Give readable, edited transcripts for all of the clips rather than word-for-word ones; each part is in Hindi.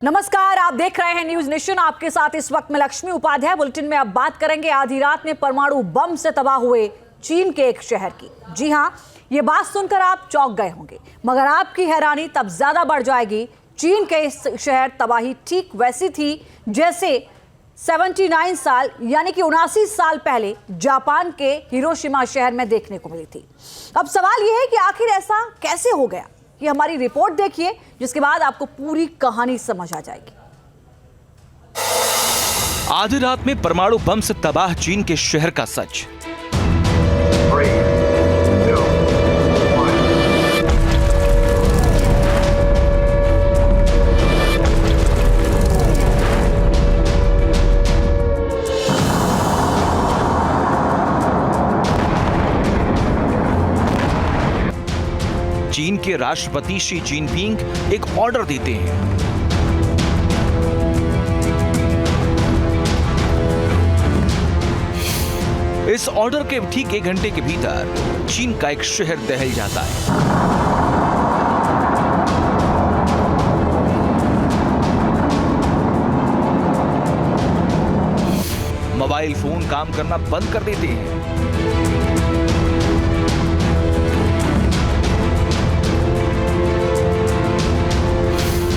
नमस्कार, आप देख रहे हैं न्यूज नेशन। आपके साथ इस वक्त में लक्ष्मी उपाध्याय। बुलेटिन में अब बात करेंगे आधी रात में परमाणु बम से तबाह हुए चीन के एक शहर की। जी हां, ये बात सुनकर आप चौंक गए होंगे, मगर आपकी हैरानी तब ज्यादा बढ़ जाएगी। चीन के इस शहर तबाही ठीक वैसी थी जैसे 79 साल यानी कि 79 साल पहले जापान के हिरोशिमा शहर में देखने को मिली थी। अब सवाल यह है कि आखिर ऐसा कैसे हो गया। ये हमारी रिपोर्ट देखिए, जिसके बाद आपको पूरी कहानी समझ आ जाएगी। आधी रात में परमाणु बम से तबाह चीन के शहर का सच। चीन के राष्ट्रपति शी जिनपिंग एक ऑर्डर देते हैं। इस ऑर्डर के ठीक 1 घंटे के भीतर चीन का एक शहर दहल जाता है। मोबाइल फोन काम करना बंद कर देते हैं।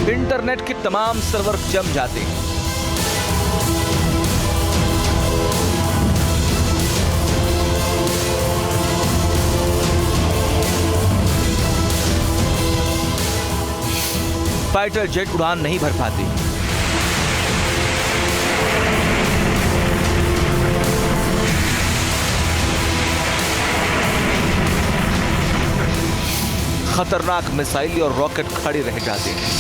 इंटरनेट के तमाम सर्वर जम जाते हैं। फाइटर जेट उड़ान नहीं भर पाते। खतरनाक मिसाइल और रॉकेट खड़े रह जाते हैं।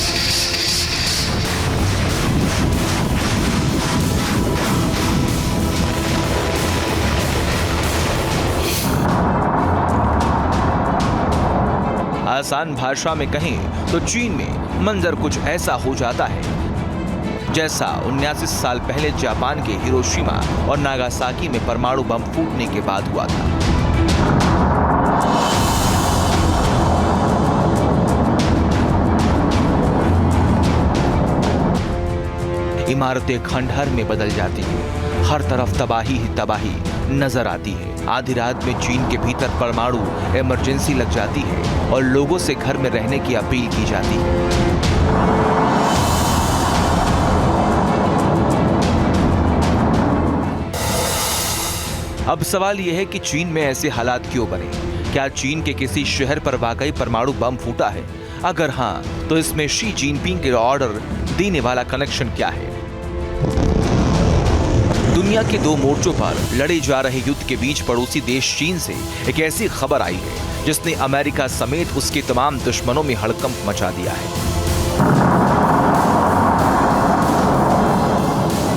आसान भाषा में कहें तो चीन में मंजर कुछ ऐसा हो जाता है जैसा 79 साल पहले जापान के हिरोशिमा और नागासाकी में परमाणु बम फूटने के बाद हुआ था। इमारतें खंडहर में बदल जाती हैं। हर तरफ तबाही ही तबाही नजर आती है। आधी रात में चीन के भीतर परमाणु इमरजेंसी लग जाती है और लोगों से घर में रहने की अपील की जाती है। अब सवाल यह है कि चीन में ऐसे हालात क्यों बने? क्या चीन के किसी शहर पर वाकई परमाणु बम फूटा है? अगर हां, तो इसमें शी जिनपिंग के ऑर्डर देने वाला कनेक्शन क्या है? दुनिया के 2 मोर्चों पर लड़े जा रहे युद्ध के बीच पड़ोसी देश चीन से एक ऐसी खबर आई है जिसने अमेरिका समेत उसके तमाम दुश्मनों में हड़कंप मचा दिया है।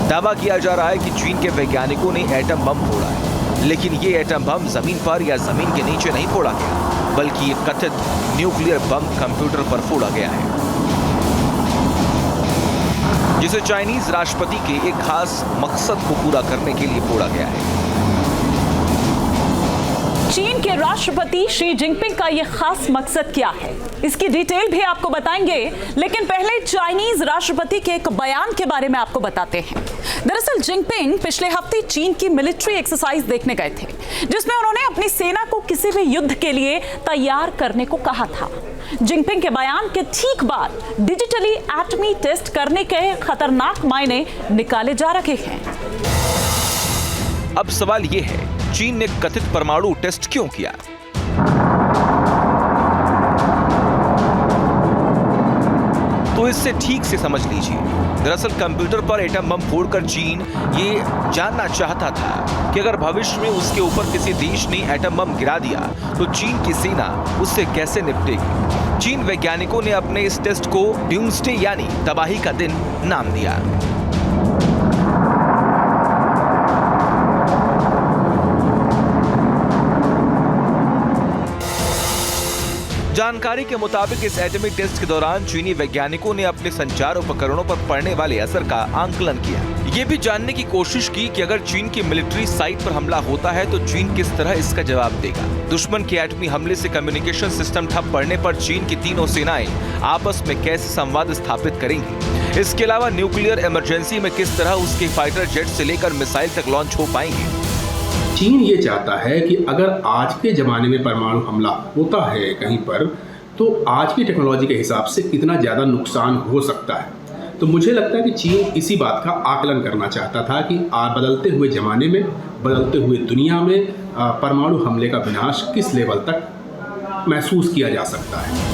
दावा किया जा रहा है कि चीन के वैज्ञानिकों ने एटम बम फोड़ा है, लेकिन ये एटम बम जमीन पर या जमीन के नीचे नहीं फोड़ा गया, बल्कि ये कथित न्यूक्लियर बम कंप्यूटर पर फोड़ा गया है, जिसे चाइनीज राष्ट्रपति के एक खास मकसद को पूरा करने के लिए फोड़ा गया है। चीन के राष्ट्रपति शी जिनपिंग का यह खास मकसद क्या है, इसकी डिटेल भी आपको बताएंगे, लेकिन पहले चाइनीज राष्ट्रपति के एक बयान के बारे में आपको बताते हैं। दरअसल जिनपिंग पिछले हफ्ते चीन की मिलिट्री एक्सरसाइज देखने गए थे, जिसमें उन्होंने अपनी सेना को किसी भी युद्ध के लिए तैयार करने को कहा था। जिनपिंग के बयान के ठीक बाद डिजिटली एटमी टेस्ट करने के खतरनाक मायने निकाले जा रहे हैं। अब सवाल यह है, चीन ने कथित परमाणु टेस्ट क्यों किया? तो इससे ठीक से समझ लीजिए। दरअसल कंप्यूटर पर एटम बम फोड़कर चीन ये जानना चाहता था कि अगर भविष्य में उसके ऊपर किसी देश ने एटम बम गिरा दिया तो चीन की सेना उससे कैसे निपटेगी। चीन वैज्ञानिकों ने अपने इस टेस्ट को ड्यूम्सडे यानी तबाही का दिन नाम दिया। जानकारी के मुताबिक इस एटमी टेस्ट के दौरान चीनी वैज्ञानिकों ने अपने संचार उपकरणों पर पड़ने वाले असर का आंकलन किया। ये भी जानने की कोशिश की कि अगर चीन की मिलिट्री साइट पर हमला होता है तो चीन किस तरह इसका जवाब देगा। दुश्मन के एटमी हमले से कम्युनिकेशन सिस्टम ठप पड़ने पर चीन की तीनों सेनाएं आपस में कैसे संवाद स्थापित करेंगी। इसके अलावा न्यूक्लियर इमरजेंसी में किस तरह उसके फाइटर जेट से लेकर मिसाइल तक लॉन्च हो पाएंगे। चीन ये चाहता है कि अगर आज के ज़माने में परमाणु हमला होता है कहीं पर, तो आज की टेक्नोलॉजी के हिसाब से कितना ज़्यादा नुकसान हो सकता है। तो मुझे लगता है कि चीन इसी बात का आकलन करना चाहता था कि बदलते हुए ज़माने में, बदलते हुए दुनिया में परमाणु हमले का विनाश किस लेवल तक महसूस किया जा सकता है।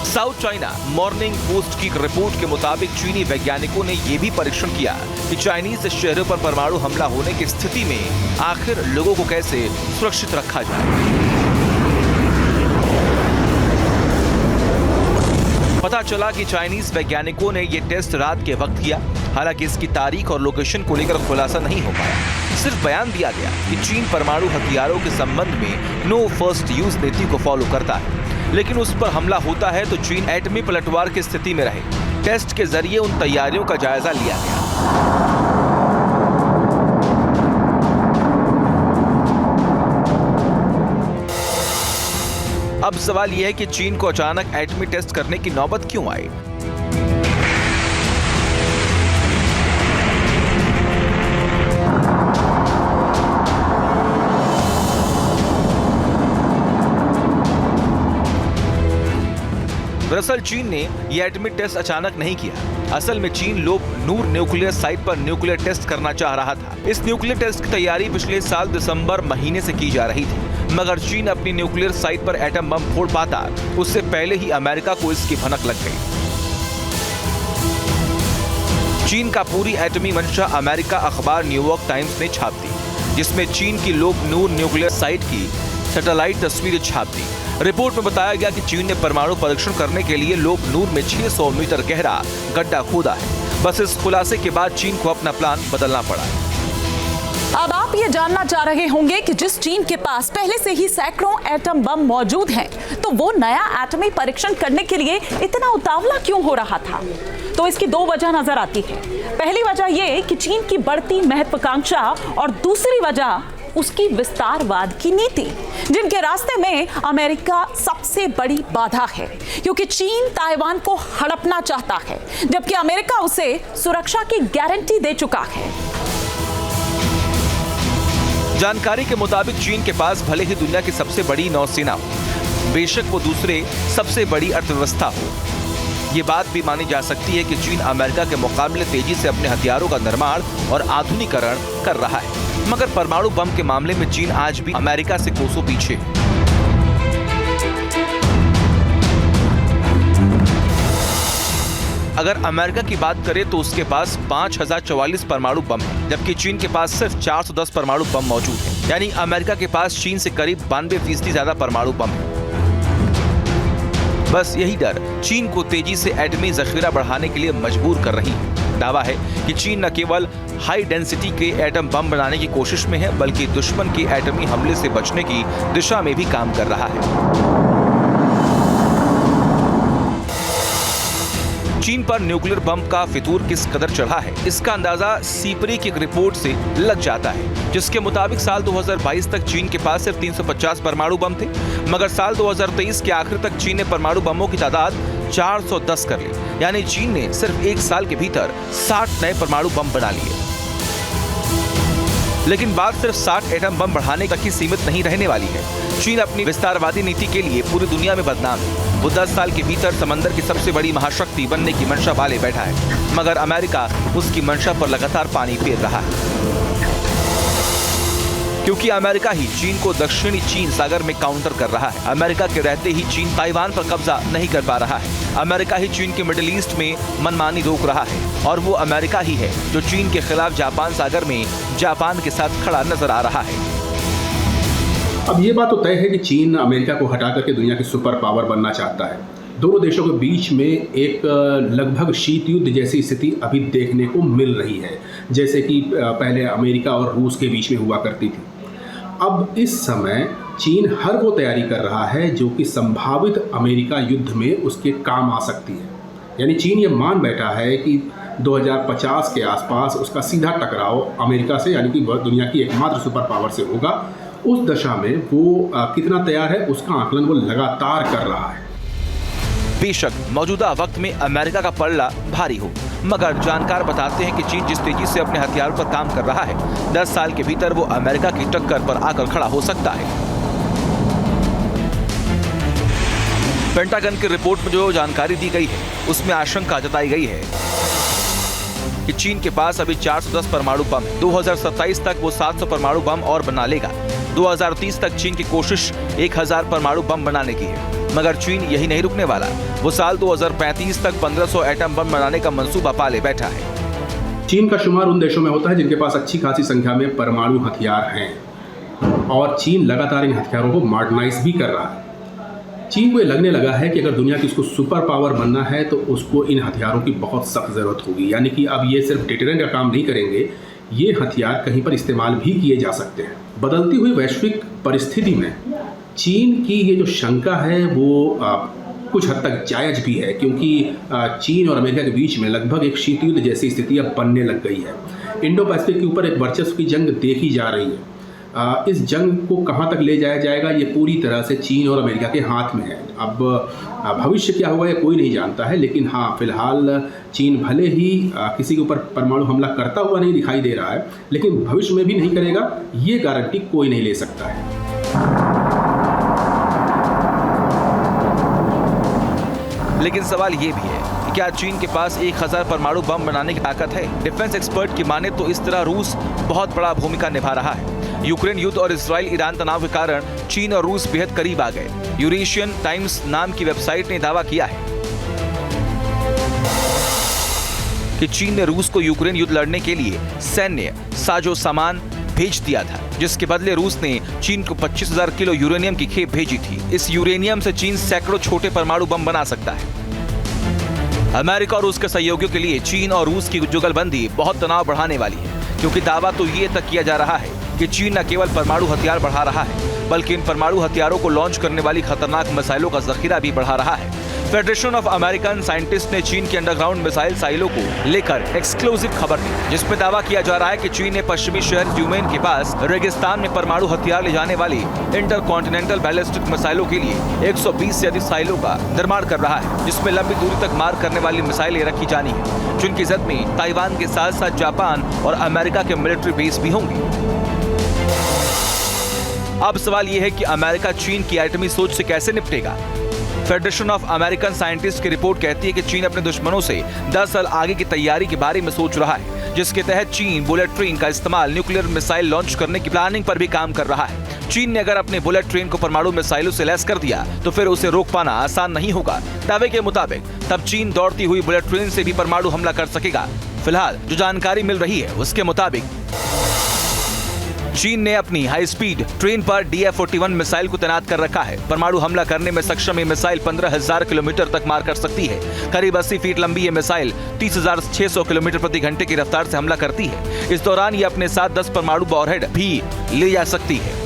साउथ चाइना मॉर्निंग पोस्ट की रिपोर्ट के मुताबिक चीनी वैज्ञानिकों ने यह भी परीक्षण किया कि चाइनीज शहरों पर परमाणु हमला होने की स्थिति में आखिर लोगों को कैसे सुरक्षित रखा जाए। पता चला कि चाइनीज वैज्ञानिकों ने यह टेस्ट रात के वक्त किया। हालांकि इसकी तारीख और लोकेशन को लेकर खुलासा नहीं हो पाया। सिर्फ बयान दिया गया कि चीन परमाणु हथियारों के संबंध में नो फर्स्ट यूज नीति को फॉलो करता है, लेकिन उस पर हमला होता है तो चीन एटमी पलटवार की स्थिति में रहे। टेस्ट के जरिए उन तैयारियों का जायजा लिया गया। अब सवाल यह है कि चीन को अचानक एटमी टेस्ट करने की नौबत क्यों आई। दरअसल चीन ने यह एटमी टेस्ट अचानक नहीं किया। असल में चीन लोब नूर न्यूक्लियर साइट पर न्यूक्लियर टेस्ट करना चाह रहा था। इस न्यूक्लियर टेस्ट की तैयारी पिछले साल दिसंबर महीने से की जा रही थी, मगर चीन अपनी न्यूक्लियर साइट पर एटम बम फोड़ पाता उससे पहले ही अमेरिका को इसकी भनक लग गई। चीन का पूरी एटमी मंशा अमेरिका अखबार न्यूयॉर्क टाइम्स ने छाप दी, जिसमें चीन की लोब नूर न्यूक्लियर साइट की सैटेलाइट तस्वीरें छाप दी। रिपोर्ट में बताया गया कि चीन ने परमाणु परीक्षण करने के लिए लोब नूर में 600 मीटर गहरा गड्ढा खोदा है। बस इस खुलासे के बाद चीन को अपना प्लान बदलना पड़ा। अब आप ये जानना चाह रहे होंगे कि जिस चीन के पास पहले से ही सैकड़ों एटम बम मौजूद हैं, तो वो नया एटमी परीक्षण करने के लिए इतना उतावला क्यों हो रहा था। तो इसकी दो वजह नजर आती है। पहली वजह ये कि चीन की बढ़ती महत्वाकांक्षा और दूसरी वजह उसकी विस्तारवाद की नीति, जिनके रास्ते में अमेरिका सबसे बड़ी बाधा है, क्योंकि चीन ताइवान को हड़पना चाहता है, जबकि अमेरिका उसे सुरक्षा की गारंटी दे चुका है। जानकारी के मुताबिक चीन के पास भले ही दुनिया की सबसे बड़ी नौसेना हो, बेशक वो दूसरे सबसे बड़ी अर्थव्यवस्था हो, ये बात भी मानी जा सकती है कि चीन अमेरिका के मुकाबले तेजी से अपने हथियारों का निर्माण और आधुनिकीकरण कर रहा है। मगर परमाणु बम के मामले में चीन आज भी अमेरिका से कोसों पीछे है। अगर अमेरिका की बात करें तो उसके पास 5044 परमाणु बम है, जबकि चीन के पास सिर्फ 410 परमाणु बम मौजूद है। यानी अमेरिका के पास चीन से करीब 92% ज्यादा परमाणु बम है। बस यही डर चीन को तेजी से एटमी जखीरा बढ़ाने के लिए मजबूर कर रही है। दावा है कि चीन न केवल हाई डेंसिटी के एटम बम बनाने की कोशिश में है, बल्कि दुश्मन के एटमी हमले से बचने की दिशा में भी काम कर रहा है। चीन पर न्यूक्लियर बम का फितूर किस कदर चढ़ा है, इसका अंदाजा सीपरी की एक रिपोर्ट से लग जाता है, जिसके मुताबिक साल 2022 तक चीन के पास सिर्फ 350 परमाणु बम थे, मगर साल 2023 के आखिर तक चीन ने परमाणु बमों की तादाद 410 कर ली। यानी चीन ने सिर्फ एक साल के भीतर 60 नए परमाणु बम बना लिए। लेकिन बात सिर्फ 60 एटम बम बढ़ाने तक ही सीमित नहीं रहने वाली है। चीन अपनी विस्तारवादी नीति के लिए पूरी दुनिया में बदनाम है। वो 10 साल के भीतर समंदर की सबसे बड़ी महाशक्ति बनने की मंशा पाले बैठा है, मगर अमेरिका उसकी मंशा पर लगातार पानी फेर रहा है, क्योंकि अमेरिका ही चीन को दक्षिणी चीन सागर में काउंटर कर रहा है। अमेरिका के रहते ही चीन ताइवान पर कब्जा नहीं कर पा रहा है। अमेरिका ही चीन के मिडिल ईस्ट में मनमानी रोक रहा है, और वो अमेरिका ही है जो चीन के खिलाफ जापान सागर में जापान के साथ खड़ा नजर आ रहा है। अब ये बात तो तय है कि चीन अमेरिका को हटा करके दुनिया की सुपर पावर बनना चाहता है। दोनों देशों के बीच में एक लगभग शीत युद्ध जैसी स्थिति अभी देखने को मिल रही है, जैसे कि पहले अमेरिका और रूस के बीच में हुआ करती थी। अब इस समय चीन हर वो तैयारी कर रहा है जो कि संभावित अमेरिका युद्ध में उसके काम आ सकती है। यानी चीन ये मान बैठा है कि 2050 के आसपास उसका सीधा टकराव अमेरिका से, यानी कि दुनिया की एकमात्र सुपर पावर से होगा। उस दशा में वो कितना तैयार है उसका आकलन वो लगातार कर रहा है। बेशक मौजूदा वक्त में अमेरिका का पलड़ा भारी हो, मगर जानकार बताते हैं कि चीन जिस तेजी से अपने हथियारों पर काम कर रहा है, 10 साल के भीतर वो अमेरिका की टक्कर पर आकर खड़ा हो सकता है। पेंटागन की रिपोर्ट में जो जानकारी दी गई है उसमें आशंका जताई गई है कि चीन के पास अभी 410 परमाणु बम है। 2027 तक वो 700 परमाणु बम और बना लेगा। 2030 तक चीन की कोशिश 1000 परमाणु बम बनाने की है, मगर चीन यही नहीं रुकने वाला। वो साल 2035 तक 1500 एटम बम बनाने का मंसूबा पाले बैठा है। चीन का शुमार उन देशों में होता है जिनके पास अच्छी खासी संख्या में परमाणु हथियार हैं, और चीन लगातार इन हथियारों को मॉडर्नाइज भी कर रहा है। चीन को ये लगने लगा है कि अगर दुनिया की उसको सुपर पावर बनना है तो उसको इन हथियारों की बहुत सख्त ज़रूरत होगी। यानी कि अब ये सिर्फ डिटरेंट का काम नहीं करेंगे, ये हथियार कहीं पर इस्तेमाल भी किए जा सकते हैं। बदलती हुई वैश्विक परिस्थिति में चीन की ये जो शंका है वो कुछ हद तक जायज़ भी है, क्योंकि चीन और अमेरिका के बीच में लगभग एक शीत युद्ध जैसी स्थिति अब बनने लग गई है। इंडो पैसिफिक के ऊपर एक वर्चस्व की जंग देखी जा रही है। इस जंग को कहाँ तक ले जाया जाएगा ये पूरी तरह से चीन और अमेरिका के हाथ में है। अब भविष्य क्या होगा ये कोई नहीं जानता है, लेकिन हाँ, फिलहाल चीन भले ही किसी के ऊपर परमाणु हमला करता हुआ नहीं दिखाई दे रहा है, लेकिन भविष्य में भी नहीं करेगा ये गारंटी कोई नहीं ले सकता है। लेकिन सवाल ये भी है कि क्या चीन के पास 1000 परमाणु बम बनाने की ताकत है? डिफेंस एक्सपर्ट की माने तो इस तरह रूस बहुत बड़ा भूमिका निभा रहा है। यूक्रेन युद्ध और इजराइल ईरान तनाव के कारण चीन और रूस बेहद करीब आ गए। यूरेशियन टाइम्स नाम की वेबसाइट ने दावा किया है कि चीन ने रूस को यूक्रेन युद्ध लड़ने के लिए सैन्य साजो सामान भेज दिया था, जिसके बदले रूस ने चीन को 25,000 किलो यूरेनियम की खेप भेजी थी। इस यूरेनियम से चीन सैकड़ों छोटे परमाणु बम बना सकता है। अमेरिका और उसके सहयोगियों के लिए चीन और रूस की जुगलबंदी बहुत तनाव बढ़ाने वाली है, क्योंकि दावा तो ये तक किया जा रहा है कि चीन न केवल परमाणु हथियार बढ़ा रहा है, बल्कि इन परमाणु हथियारों को लॉन्च करने वाली खतरनाक मिसाइलों का जखीरा भी बढ़ा रहा है। फेडरेशन ऑफ अमेरिकन साइंटिस्ट ने चीन के अंडरग्राउंड मिसाइल साइलों को लेकर एक्सक्लूसिव खबर दी, जिसमें दावा किया जा रहा है कि चीन ने पश्चिमी शहर ड्यूमेन के पास रेगिस्तान में परमाणु हथियार ले जाने वाली इंटरकॉन्टिनेंटल बैलिस्टिक मिसाइलों के लिए 120 से अधिक साइलों का निर्माण कर रहा है, जिसमें लंबी दूरी तक मार करने वाली मिसाइलें रखी जानी है, जिनकी जद में ताइवान के साथ साथ जापान और अमेरिका के मिलिट्री बेस भी होंगे। अब सवाल यह है कि अमेरिका चीन की एटमी सोच से कैसे निपटेगा। फेडरेशन ऑफ अमेरिकन साइंटिस्ट की रिपोर्ट कहती है कि चीन अपने दुश्मनों से 10 साल आगे की तैयारी के बारे में सोच रहा है, जिसके तहत चीन बुलेट ट्रेन का इस्तेमाल न्यूक्लियर मिसाइल लॉन्च करने की प्लानिंग पर भी काम कर रहा है। चीन ने अगर अपने बुलेट ट्रेन को परमाणु मिसाइलों से लैस कर दिया तो फिर उसे रोक पाना आसान नहीं होगा। दावे के मुताबिक तब चीन दौड़ती हुई बुलेट ट्रेन से भी परमाणु हमला कर सकेगा। फिलहाल जो जानकारी मिल रही है उसके मुताबिक चीन ने अपनी हाई स्पीड ट्रेन पर DF-41 मिसाइल को तैनात कर रखा है। परमाणु हमला करने में सक्षम ये मिसाइल 15,000 किलोमीटर तक मार कर सकती है। करीब 80 फीट लंबी ये मिसाइल 30,600 किलोमीटर प्रति घंटे की रफ्तार से हमला करती है। इस दौरान ये अपने साथ 10 परमाणु वॉरहेड भी ले जा सकती है।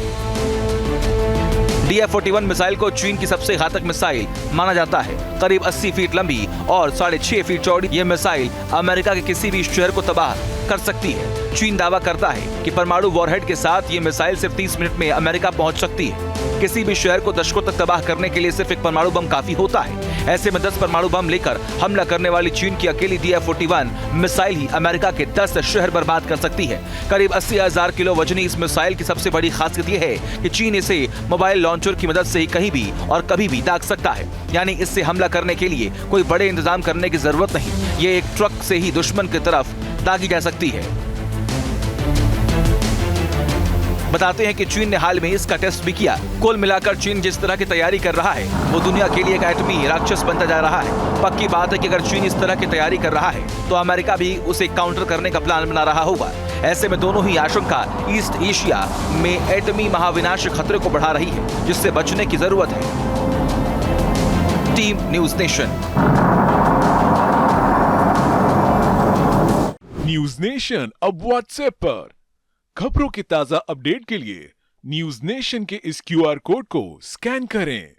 DF-41 मिसाइल को चीन की सबसे घातक मिसाइल माना जाता है। करीब 80 फीट लंबी और 6.5 फीट चौड़ी ये मिसाइल अमेरिका के किसी भी शहर को तबाह कर सकती है। चीन दावा करता है कि परमाणु वॉरहेड के साथ ये मिसाइल सिर्फ 30 मिनट में अमेरिका पहुंच सकती है। किसी भी शहर को दशकों तक तबाह करने के लिए सिर्फ एक परमाणु बम काफी होता है। ऐसे में 10 परमाणु बम लेकर हमला करने वाली चीन की अकेली DF-41 मिसाइल ही अमेरिका के 10 शहर बर्बाद कर सकती है। करीब 80,000 किलो वजनी इस मिसाइल की सबसे बड़ी खासियत यह है कि चीन इसे मोबाइल लॉन्चर की मदद से ही कहीं भी और कभी भी दाग सकता है। यानी इससे हमला करने के लिए कोई बड़े इंतजाम करने की जरूरत नहीं, ये एक ट्रक से ही दुश्मन की तरफ दागी जा सकती है। बताते हैं कि चीन ने हाल में इसका टेस्ट भी किया। कुल मिलाकर चीन जिस तरह की तैयारी कर रहा है वो दुनिया के लिए एक एटमी राक्षस बनता जा रहा है। पक्की बात है कि अगर चीन इस तरह की तैयारी कर रहा है तो अमेरिका भी उसे काउंटर करने का प्लान बना रहा होगा। ऐसे में दोनों ही आशंका ईस्ट एशिया में एटमी महाविनाश खतरे को बढ़ा रही है, जिससे बचने की जरूरत है। Team news nation. News nation अब व्हाट्सएप पर खबरों की ताजा अपडेट के लिए न्यूज नेशन के इस क्यूआर कोड को स्कैन करें